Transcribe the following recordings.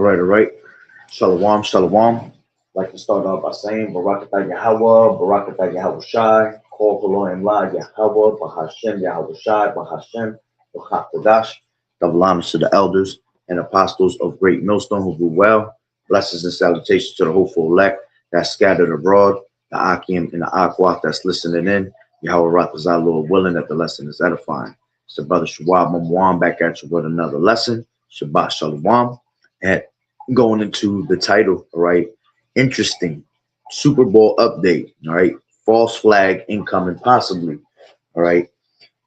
All right. Shalom, shalom. Like to start off by saying Barakatah Yahweh, Barakatah Yahweh Shai, Kol Koloim La Yahweh, Bahashem Yahweh Shai, Bahashem, Bahakadash. Double honors to the elders and apostles of Great Millstone who do well. Blessings and salutations to the hopeful elect that's scattered abroad, the Akim and the Aqua that's listening in. Yahweh Ratazah, Lord willing, that the lesson is edifying. It's the brother Shawab Mamwan back at you with another lesson. Shabbat Shalom. And going into the title, all right? Interesting. Super Bowl update, all right? False flag incoming possibly, all right?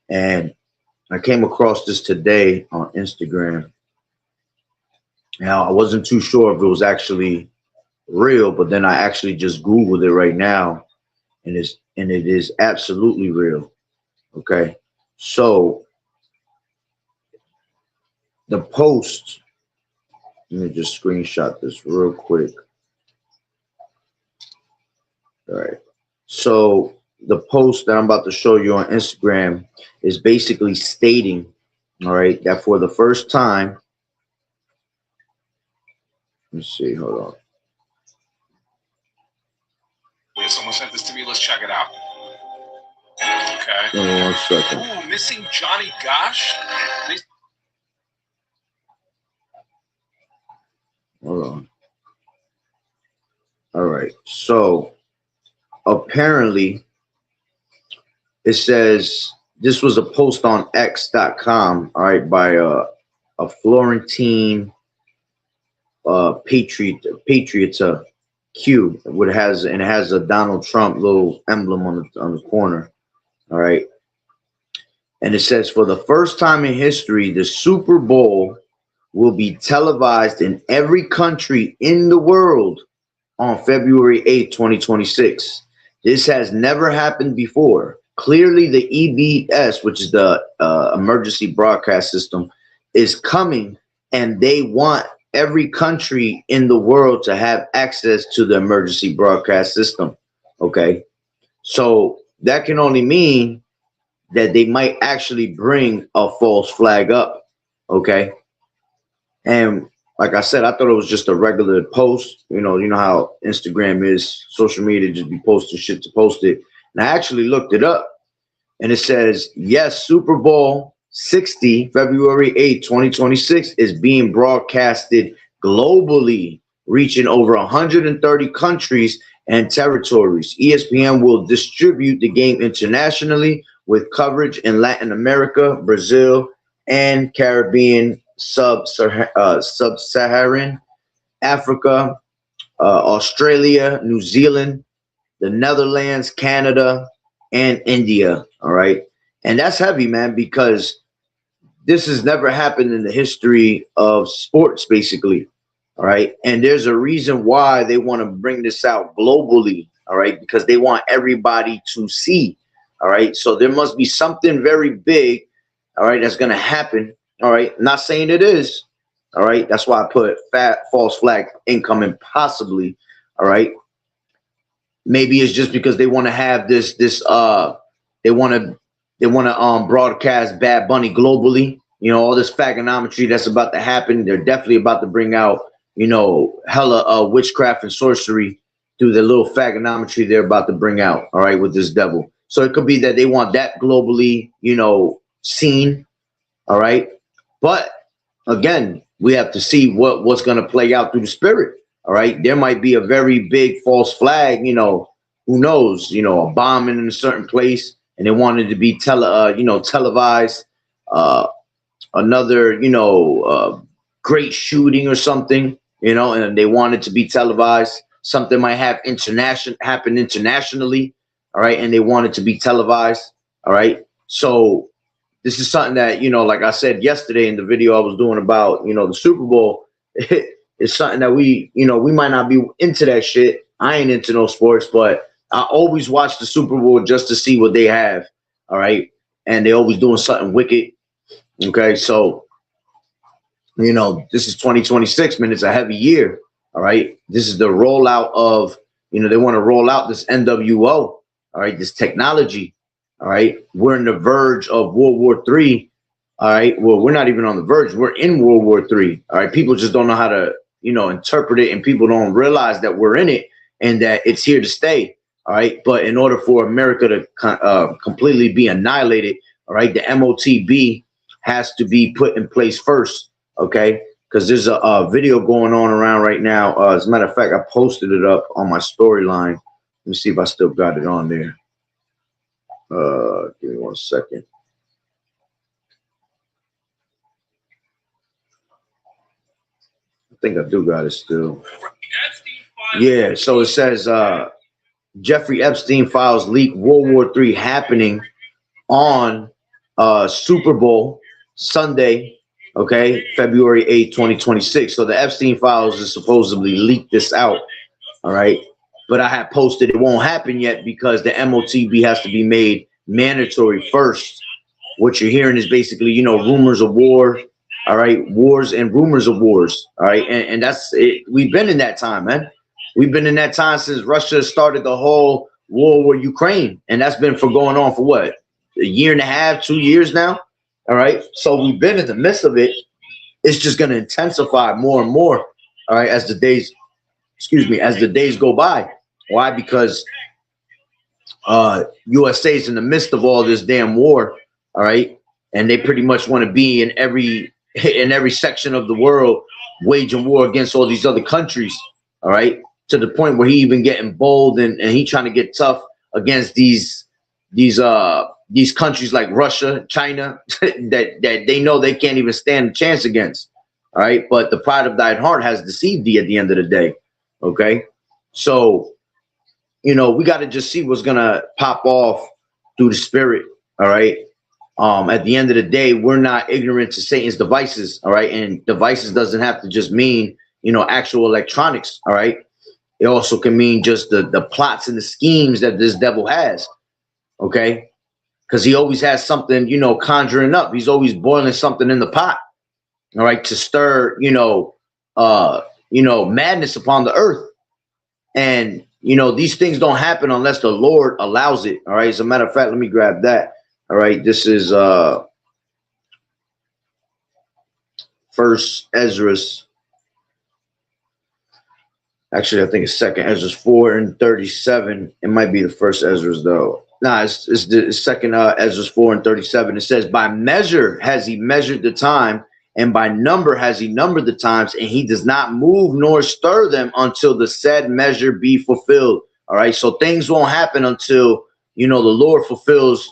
And I came across this today on Instagram. Now, I wasn't too sure if it was actually real, but then I actually just Googled it right now, and it is absolutely real, okay? So, the post, let me just screenshot this real quick. All right. So the post that I'm about to show you on Instagram is basically stating, all right, that for the first time, let me see, hold on. Yeah, someone sent this to me. Let's check it out. Okay. Give me 1 second. Ooh, missing Johnny Gosh. Hold on. All right. So apparently it says this was a post on X.com, all right, by a Florentine Patriota Q, it has a Donald Trump little emblem on the corner, all right, and it says for the first time in history, the Super Bowl will be televised in every country in the world on February 8th, 2026. This has never happened before. Clearly, the EBS, which is the emergency broadcast system, is coming, and they want every country in the world to have access to the emergency broadcast system. Okay, so that can only mean that they might actually bring a false flag up. Okay, and like I said, I thought it was just a regular post. You know how Instagram is, social media, just be posting shit to post it. And I actually looked it up, and it says, yes, Super Bowl 60, February 8, 2026, is being broadcasted globally, reaching over 130 countries and territories. ESPN will distribute the game internationally with coverage in Latin America, Brazil, and Caribbean, sub-Saharan Africa, Australia, New Zealand, the Netherlands, Canada, and India. All right. And that's heavy, man, because this has never happened in the history of sports, basically. All right. And there's a reason why they want to bring this out globally. All right. Because they want everybody to see. All right. So there must be something very big. All right. That's going to happen. All right. Not saying it is. All right. That's why I put false flag incoming possibly. All right. Maybe it's just because they want to have this they want to broadcast Bad Bunny globally. You know, all this fagonometry that's about to happen. They're definitely about to bring out, hella witchcraft and sorcery through the little fagonometry they're about to bring out, all right, with this devil. So it could be that they want that globally, seen, all right. But again, we have to see what's going to play out through the spirit. All right, there might be a very big false flag, who knows, a bombing in a certain place, and they wanted to be televised, another, great shooting or something, and they want it to be televised. Something might happen internationally, all right, and they want it to be televised, all right. So this is something that, like I said yesterday in the video I was doing about, the Super Bowl. It's something that we might not be into that shit. I ain't into no sports, but I always watch the Super Bowl just to see what they have. All right. And they always doing something wicked. Okay. So, this is 2026, man. It's a heavy year. All right. This is the rollout of, they want to roll out this NWO. All right. This technology. All right. We're on the verge of World War III. All right. Well, we're not even on the verge. We're in World War III. All right. People just don't know how to interpret it, and people don't realize that we're in it and that it's here to stay. All right. But in order for America to completely be annihilated, all right, the MOTB has to be put in place first. OK, because there's a video going on around right now. As a matter of fact, I posted it up on my storyline. Let me see if I still got it on there. Give me 1 second. I think I do got it still. Yeah, so it says Jeffrey Epstein files leak World War III happening on Super Bowl Sunday, okay, February 8th, 2026. So the Epstein files is supposedly leaked this out, all right? But I have posted it won't happen yet because the MOTB has to be made mandatory first. What you're hearing is basically, rumors of war, all right, wars and rumors of wars, all right, and that's it. We've been in that time, man. We've been in that time since Russia started the whole war with Ukraine, and that's been going on for what, a year and a half, 2 years now, all right. So we've been in the midst of it. It's just going to intensify more and more, all right, as the days go by. Why? Because USA is in the midst of all this damn war, all right, and they pretty much want to be in every section of the world, waging war against all these other countries, all right, to the point where he even getting bold and he trying to get tough against these countries like Russia, China, that they know they can't even stand a chance against, all right. But the pride of thine heart has deceived thee at the end of the day, okay. So we got to just see what's gonna pop off through the spirit, all right. At the end of the day, we're not ignorant to Satan's devices, all right. And devices doesn't have to just mean actual electronics, all right. It also can mean just the plots and the schemes that this devil has, okay. Because he always has something, conjuring up. He's always boiling something in the pot, all right, to stir, madness upon the earth. And these things don't happen unless the Lord allows it. All right. As a matter of fact, let me grab that. All right. This is First Esdras. Actually, I think it's Second Esdras 4:37. It might be the First Esdras though. No, it's the Second Esdras 4:37. It says, by measure has he measured the time, and by number has he numbered the times, and he does not move nor stir them until the said measure be fulfilled. All right. So things won't happen until, the Lord fulfills,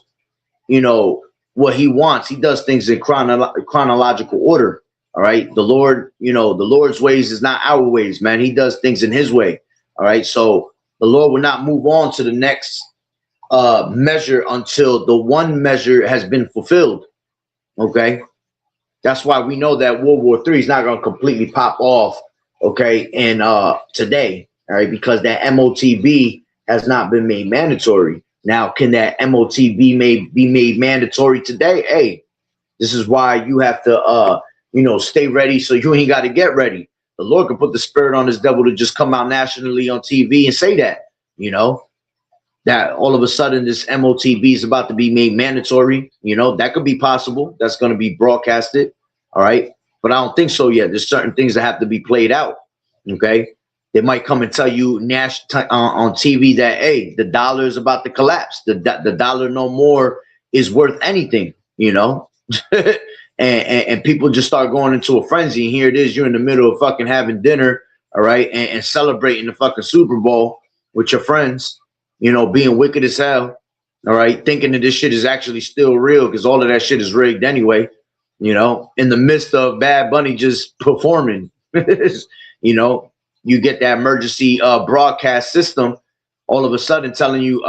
what he wants. He does things in chronological order. All right. The Lord, the Lord's ways is not our ways, man. He does things in his way. All right. So the Lord will not move on to the next measure until the one measure has been fulfilled. Okay. That's why we know that World War III is not going to completely pop off, okay, and today, all right, because that MOTB has not been made mandatory. Now, can that MOTB be made mandatory today? Hey, this is why you have to, stay ready, so you ain't got to get ready. The Lord can put the spirit on this devil to just come out nationally on TV and say that, that all of a sudden this MOTB is about to be made mandatory. That could be possible. That's going to be broadcasted. All right. But I don't think so yet. There's certain things that have to be played out. Okay. They might come and tell you on TV that, hey, the dollar is about to collapse. The dollar no more is worth anything, and people just start going into a frenzy. And here it is. You're in the middle of fucking having dinner. All right. And celebrating the fucking Super Bowl with your friends. Being wicked as hell, all right, thinking that this shit is actually still real because all of that shit is rigged anyway, in the midst of Bad Bunny just performing, you get that emergency broadcast system all of a sudden telling you,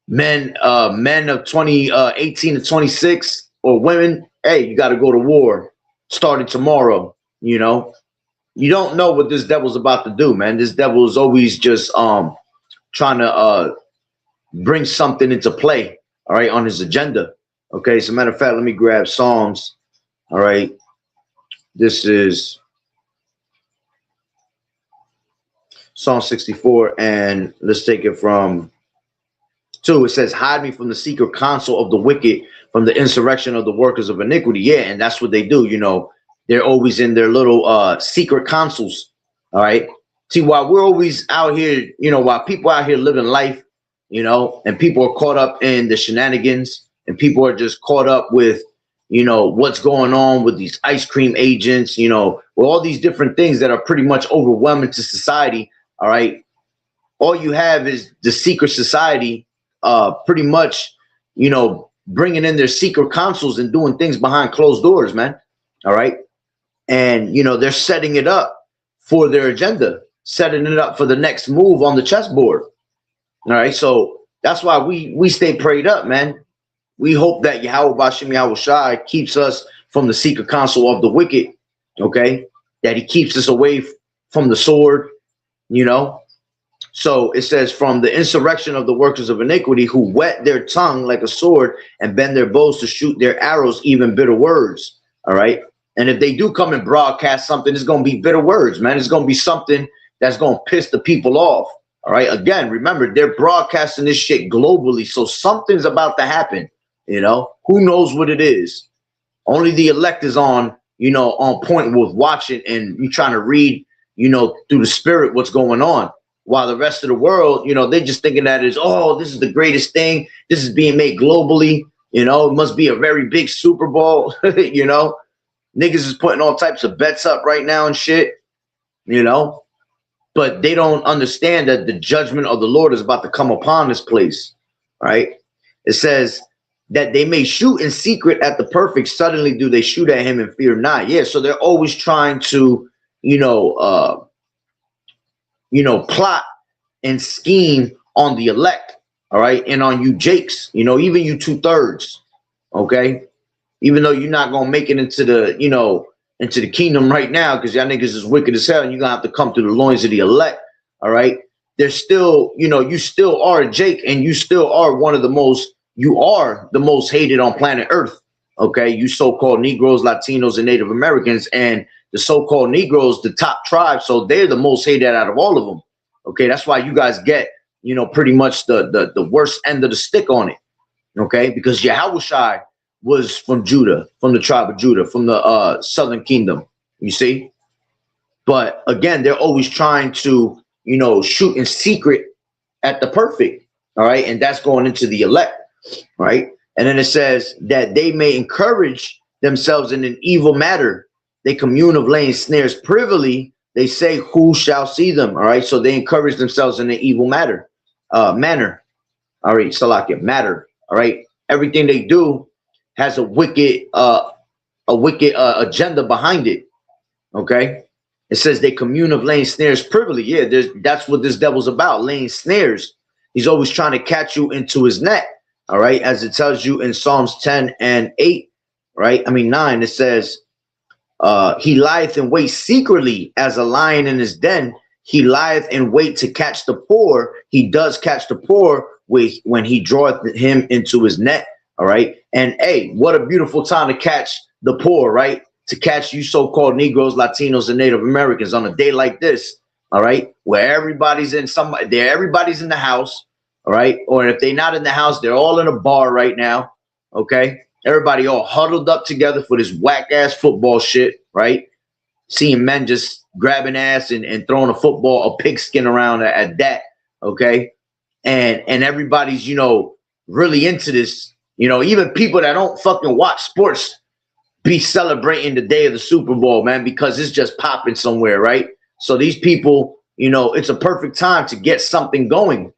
men of 18 to 26 or women, hey, you got to go to war starting tomorrow, You don't know what this devil's about to do, man. This devil is always just trying to bring something into play, all right, on his agenda. Okay, as a matter of fact, let me grab Psalms. All right. This is Psalm 64, and let's take it from 2. It says, hide me from the secret counsel of the wicked, from the insurrection of the workers of iniquity. Yeah, and that's what they do, they're always in their little secret consoles. All right. See, while we're always out here, while people out here living life, and people are caught up in the shenanigans, and people are just caught up with, what's going on with these ice cream agents, with all these different things that are pretty much overwhelming to society. All right. All you have is the secret society, pretty much, bringing in their secret consoles and doing things behind closed doors, man. All right. And, they're setting it up for their agenda, setting it up for the next move on the chessboard. All right. So that's why we stay prayed up, man. We hope that Yahweh Bashim Yahweh Shai keeps us from the secret counsel of the wicked. Okay. That he keeps us away from the sword, So it says, from the insurrection of the workers of iniquity, who whet their tongue like a sword and bend their bows to shoot their arrows, even bitter words. All right. And if they do come and broadcast something, it's going to be bitter words, man. It's going to be something that's going to piss the people off. All right. Again, remember, they're broadcasting this shit globally. So something's about to happen. Who knows what it is? Only the elect is on point with watching and you trying to read, through the spirit, what's going on. While the rest of the world, they're just thinking that is, this is the greatest thing. This is being made globally. It must be a very big Super Bowl. Niggas is putting all types of bets up right now and shit, but they don't understand that the judgment of the Lord is about to come upon this place, right? It says that they may shoot in secret at the perfect. Suddenly do they shoot at him and fear not. Yeah, so they're always trying to, plot and scheme on the elect, all right, and on you Jakes, even you 2/3, okay, even though you're not gonna make it into the, into the kingdom right now, because y'all niggas is wicked as hell, and you're gonna have to come through the loins of the elect, all right. There's still, you still are a Jake, and you still are you are the most hated on planet Earth, okay. You so-called Negroes, Latinos, and Native Americans, and the so-called Negroes, the top tribe, so they're the most hated out of all of them. Okay, that's why you guys get, pretty much the worst end of the stick on it. Okay, because Yahweh Shai was from Judah, from the tribe of Judah, from the southern kingdom. You see, but again, they're always trying to, shoot in secret at the perfect. All right, and that's going into the elect, right? And then it says that they may encourage themselves in an evil matter. They commune of laying snares privily. They say, who shall see them? All right. So they encourage themselves in an evil manner. All right. Salakia, matter. All right. Everything they do has a wicked agenda behind it. Okay. It says they commune of laying snares privily. Yeah, that's what this devil's about, laying snares. He's always trying to catch you into his net. All right. As it tells you in Psalms 10 and 8, right? 9, it says, he lieth in wait secretly as a lion in his den. He lieth in wait to catch the poor. He does catch the poor when he draweth him into his net. All right. And hey, what a beautiful time to catch the poor, right? To catch you so-called Negroes, Latinos, and Native Americans on a day like this. All right. Where everybody's in the house. All right. Or if they're not in the house, they're all in a bar right now. Okay. Everybody all huddled up together for this whack ass football shit, right? Seeing men just grabbing ass and throwing a pigskin around at that, okay? And everybody's, really into this. Even people that don't fucking watch sports be celebrating the day of the Super Bowl, man, because it's just popping somewhere, right? So these people, it's a perfect time to get something going,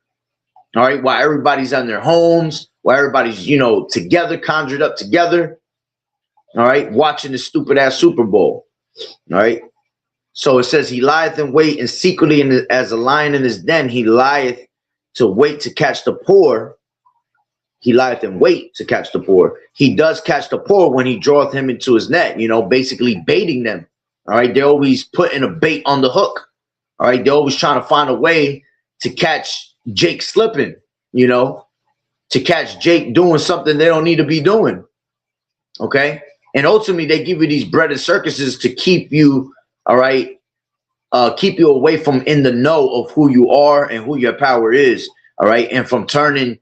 all right? While everybody's on their homes, while everybody's, together, conjured up together, all right, watching the stupid ass Super Bowl, all right. So it says he lieth in wait and secretly as a lion in his den, he lieth to wait to catch the poor. He lieth in wait to catch the poor. He does catch the poor when he draweth him into his net, basically baiting them. All right, they're always putting a bait on the hook. All right, they're always trying to find a way to catch Jake slipping, to catch Jake doing something they don't need to be doing. Okay. And ultimately they give you these breaded circuses to keep you, all right, keep you away from in the know of who you are and who your power is. All right. And from turning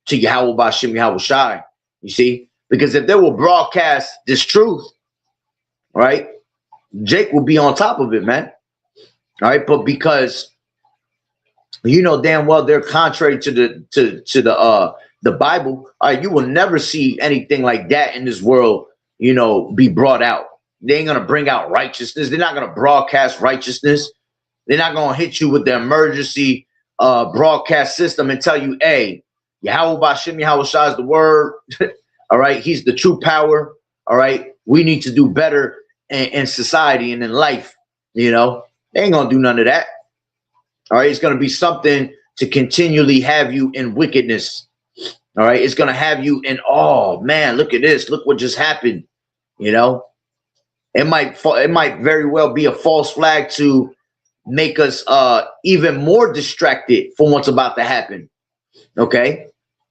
to Yahweh Bashim Yahweh Shai, you see, because if they will broadcast this truth, right, Jake will be on top of it, man. All right, but because you know damn well they're contrary to the Bible, all right, you will never see anything like that in this world, you know, be brought out. They ain't gonna bring out righteousness. They're not gonna broadcast righteousness. They're not gonna hit you with the emergency broadcast system and tell you, hey, Yahweh Bashem Yahweh Shah is the word. All right, he's the true power. All right, we need to do better in society and in life. You know, they ain't gonna do none of that. All right, it's gonna be something to continually have you in wickedness. All right, it's gonna have you in, oh man, look at this, look what just happened. You know, it might very well be a false flag to make us even more distracted from what's about to happen. Okay,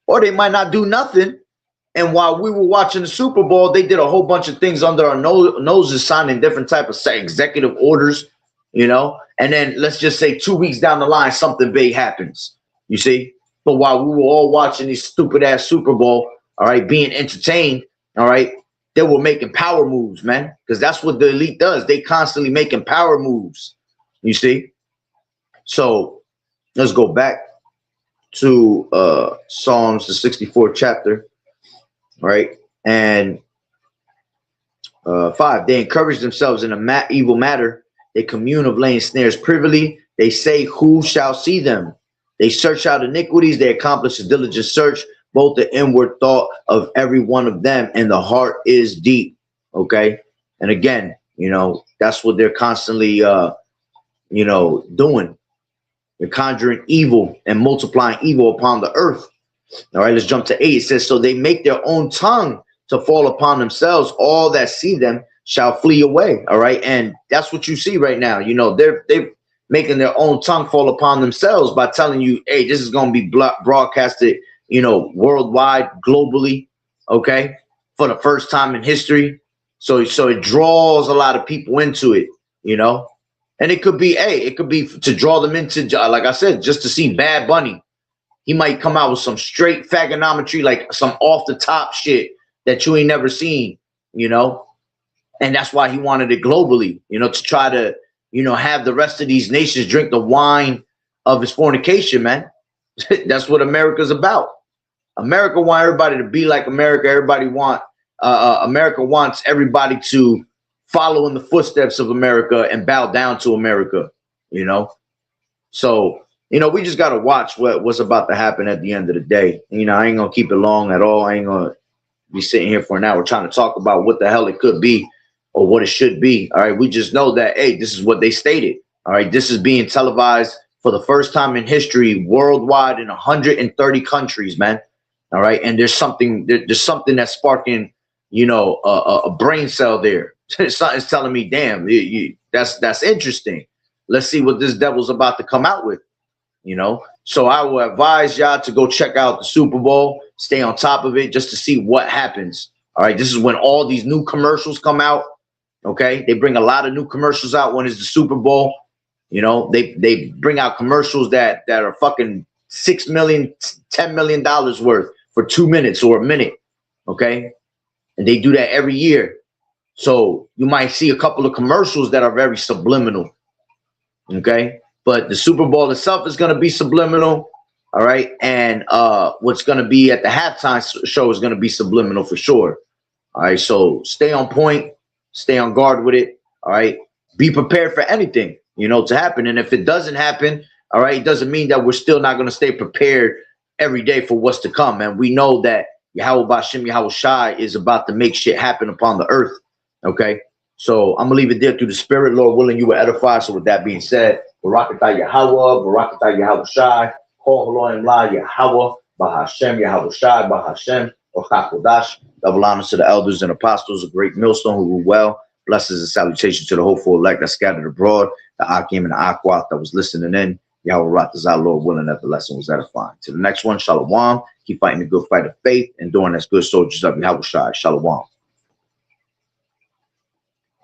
or they might not do nothing. And while we were watching the Super Bowl, they did a whole bunch of things under our noses, signing different type of executive orders, you know. And then let's just say 2 weeks down the line, something big happens, you see. But while we were all watching these stupid ass Super Bowl, all right, being entertained, all right, they were making power moves, man, because that's what the elite does. They constantly making power moves, you see. So let's go back to Psalms, the 64th chapter. Right, and 5, they encourage themselves in a evil matter. They commune of laying snares privily. They say, who shall see them? They search out iniquities. They accomplish a diligent search, both the inward thought of every one of them, and the heart is deep. Okay, and again, you know, that's what they're constantly, you know, doing. They're conjuring evil and multiplying evil upon the earth. All right, let's jump to 8. It says, so they make their own tongue to fall upon themselves. All that see them shall flee away. All right, and that's what you see right now. You know, they're making their own tongue fall upon themselves by telling you, hey, this is going to be broadcasted, you know, worldwide, globally. Okay, for the first time in history. So it draws a lot of people into it, you know, and it could be, hey, it could be to draw them into, like I said, just to see Bad Bunny. He might come out with some straight fagonometry, like some off the top shit that you ain't never seen, you know? And that's why he wanted it globally, you know, to try to, you know, have the rest of these nations drink the wine of his fornication, man. That's what America's about. America wants everybody to be like America. America wants everybody to follow in the footsteps of America and bow down to America, you know? So, you know, we just got to watch what's about to happen at the end of the day. You know, I ain't going to keep it long at all. I ain't going to be sitting here for an hour trying to talk about what the hell it could be or what it should be. All right. We just know that, hey, this is what they stated. All right. This is being televised for the first time in history worldwide in 130 countries, man. All right. And there's something that's sparking, you know, a brain cell there. Something's telling me, damn, that's interesting. Let's see what this devil's about to come out with. You know, so I will advise y'all to go check out the Super Bowl, stay on top of it just to see what happens. All right. This is when all these new commercials come out. OK, they bring a lot of new commercials out when it's the Super Bowl. You know, they bring out commercials that are fucking $6 million, $10 million worth for 2 minutes or a minute. OK, and they do that every year. So you might see a couple of commercials that are very subliminal. OK. But the Super Bowl itself is going to be subliminal, all right? And what's going to be at the halftime show is going to be subliminal for sure, all right? So stay on point, stay on guard with it, all right? Be prepared for anything, you know, to happen. And if it doesn't happen, all right, it doesn't mean that we're still not going to stay prepared every day for what's to come. And we know that Yahweh Bashem Yahweh Shai is about to make shit happen upon the earth, okay? So I'm going to leave it there through the spirit. Lord willing, you will edify. So with that being said, Barakatah Yahweh, Barakatah Yahweh Shai, Kol Elohim La Yahweh, Bahashem Yahweh Shai, Bahashem, Ochakodash. Double honors to the elders and apostles, a great millstone who rule well. Blessings and salutations to the hopeful elect that scattered abroad, the Akim and the Aquat that was listening in. Yahweh Ratazah, Lord willing, that the lesson was edifying. To the next one, Shalom. Keep fighting the good fight of faith, enduring as good soldiers of Yahweh Shai. Shalom.